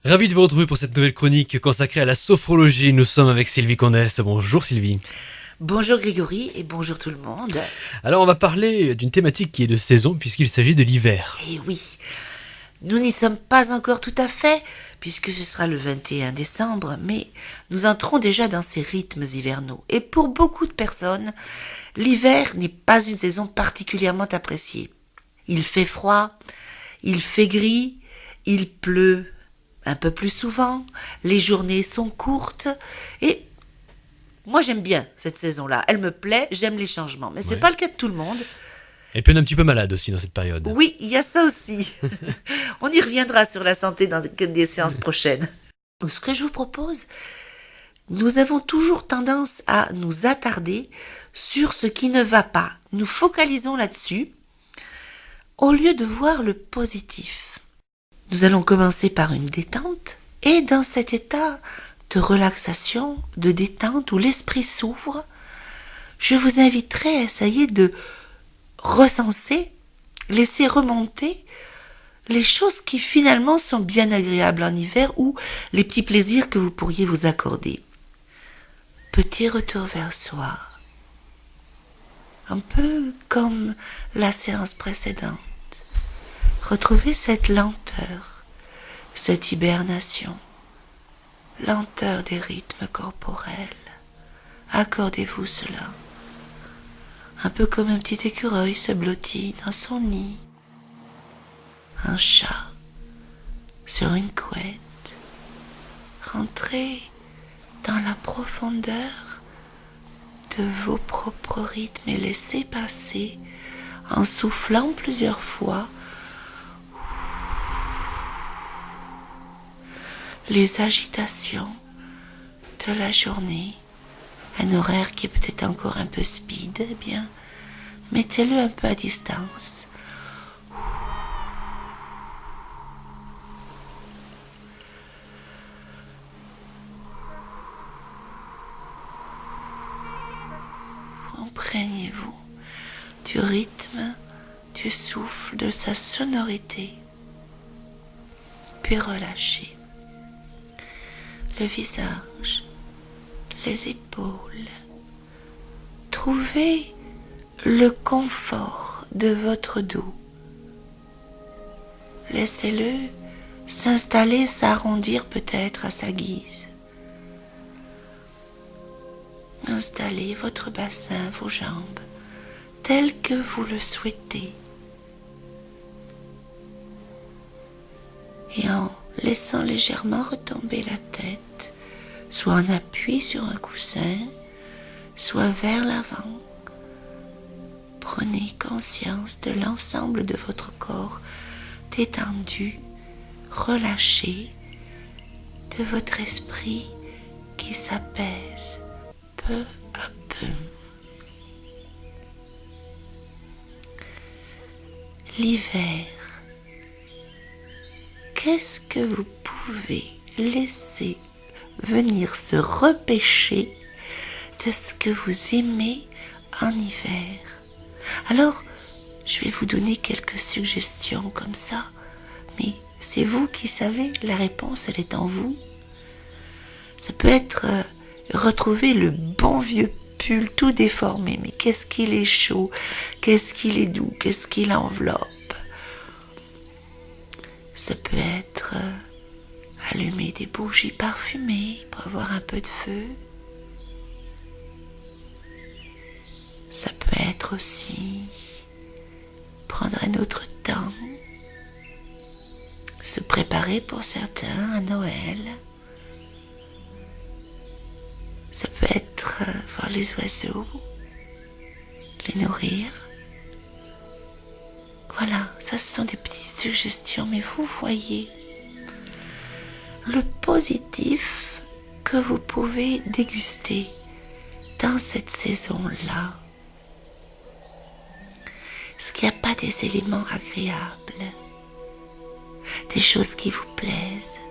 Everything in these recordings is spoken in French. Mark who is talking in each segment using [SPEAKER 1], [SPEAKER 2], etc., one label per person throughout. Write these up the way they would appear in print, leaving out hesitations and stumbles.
[SPEAKER 1] Ravi de vous retrouver pour cette nouvelle chronique consacrée à la sophrologie. Nous sommes avec Sylvie Condès. Bonjour Sylvie.
[SPEAKER 2] Bonjour Grégory et bonjour tout le monde.
[SPEAKER 1] Alors on va parler d'une thématique qui est de saison puisqu'il s'agit de l'hiver.
[SPEAKER 2] Eh oui, nous n'y sommes pas encore tout à fait puisque ce sera le 21 décembre, mais nous entrons déjà dans ces rythmes hivernaux. Et pour beaucoup de personnes, l'hiver n'est pas une saison particulièrement appréciée. Il fait froid, il fait gris, il pleut un peu plus souvent, les journées sont courtes et moi j'aime bien cette saison-là, elle me plaît, j'aime les changements, mais c'est pas le cas de tout le monde.
[SPEAKER 1] Et puis on est un petit peu malade aussi dans cette période.
[SPEAKER 2] Oui, il y a ça aussi. On y reviendra sur la santé dans des séances prochaines. Ce que je vous propose, nous avons toujours tendance à nous attarder sur ce qui ne va pas. Nous focalisons là-dessus au lieu de voir le positif. Nous allons commencer par une détente et dans cet état de relaxation, de détente où l'esprit s'ouvre, je vous inviterai à essayer de recenser, laisser remonter les choses qui finalement sont bien agréables en hiver ou les petits plaisirs que vous pourriez vous accorder. Petit retour vers soi, un peu comme la séance précédente. Retrouvez cette lenteur, cette hibernation, lenteur des rythmes corporels. Accordez-vous cela. Un peu comme un petit écureuil se blottit dans son nid. Un chat sur une couette. Rentrez dans la profondeur de vos propres rythmes et laissez passer en soufflant plusieurs fois les agitations de la journée, un horaire qui est peut-être encore un peu speed, eh bien, mettez-le un peu à distance. Imprégnez-vous du rythme, du souffle, de sa sonorité, puis relâchez le visage, les épaules. Trouvez le confort de votre dos. Laissez-le s'installer, s'arrondir peut-être à sa guise. Installez votre bassin, vos jambes, tels que vous le souhaitez. Et en laissant légèrement retomber la tête, soit en appui sur un coussin, soit vers l'avant. Prenez conscience de l'ensemble de votre corps détendu, relâché, de votre esprit qui s'apaise peu à peu. L'hiver. Qu'est-ce que vous pouvez laisser venir se repêcher de ce que vous aimez en hiver? Alors, je vais vous donner quelques suggestions comme ça, mais c'est vous qui savez, la réponse elle est en vous. Ça peut être retrouver le bon vieux pull tout déformé, mais qu'est-ce qu'il est chaud, qu'est-ce qu'il est doux, qu'est-ce qu'il enveloppe. Ça peut être allumer des bougies parfumées pour avoir un peu de feu. Ça peut être aussi prendre un autre temps, se préparer pour certains à Noël. Ça peut être voir les oiseaux, les nourrir. Voilà, ça ce sont des petites suggestions, mais vous voyez le positif que vous pouvez déguster dans cette saison-là. Est-ce qu'il n'y a pas des éléments agréables, des choses qui vous plaisent,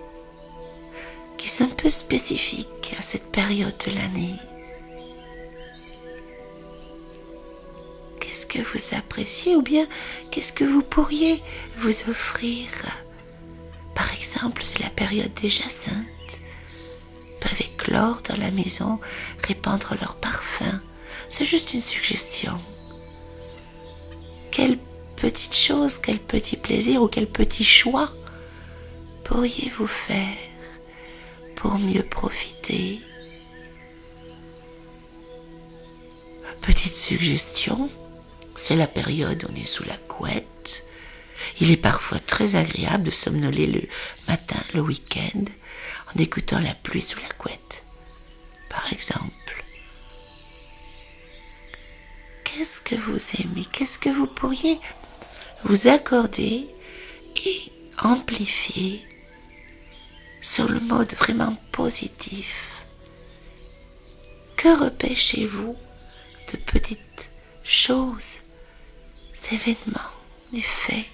[SPEAKER 2] qui sont un peu spécifiques à cette période de l'année? Qu'est-ce que vous appréciez ou bien qu'est-ce que vous pourriez vous offrir? Par exemple, exemple, c'est la période des jacinthes. Peuvent éclore dans la maison, répandre leur parfum. C'est juste une suggestion. Quelle petite chose, quel petit plaisir ou quel petit choix pourriez-vous faire pour mieux profiter? Petite suggestion, c'est la période où on est sous la couette. Il est parfois très agréable de somnoler le matin, le week-end, en écoutant la pluie sous la couette, par exemple. Qu'est-ce que vous aimez? Qu'est-ce que vous pourriez vous accorder et amplifier sur le mode vraiment positif? Que repêchez-vous de petites choses, événements, des faits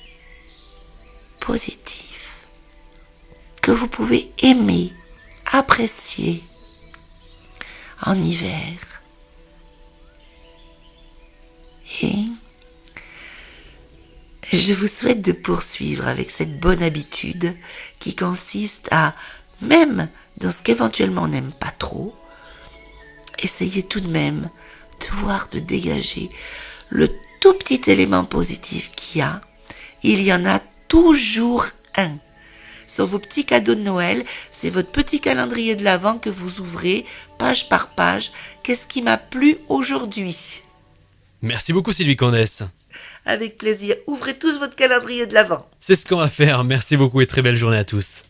[SPEAKER 2] positifs que vous pouvez aimer, apprécier en hiver? Et je vous souhaite de poursuivre avec cette bonne habitude qui consiste à, même dans ce qu'éventuellement on n'aime pas trop, essayer tout de même de voir, de dégager le tout petit élément positif qu'il y a. Il y en a toujours un. Sur vos petits cadeaux de Noël, c'est votre petit calendrier de l'Avent que vous ouvrez, page par page. Qu'est-ce qui m'a plu aujourd'hui?
[SPEAKER 1] Merci beaucoup Sylvie Condesse.
[SPEAKER 2] Avec plaisir. Ouvrez tous votre calendrier de l'Avent.
[SPEAKER 1] C'est ce qu'on va faire. Merci beaucoup et très belle journée à tous.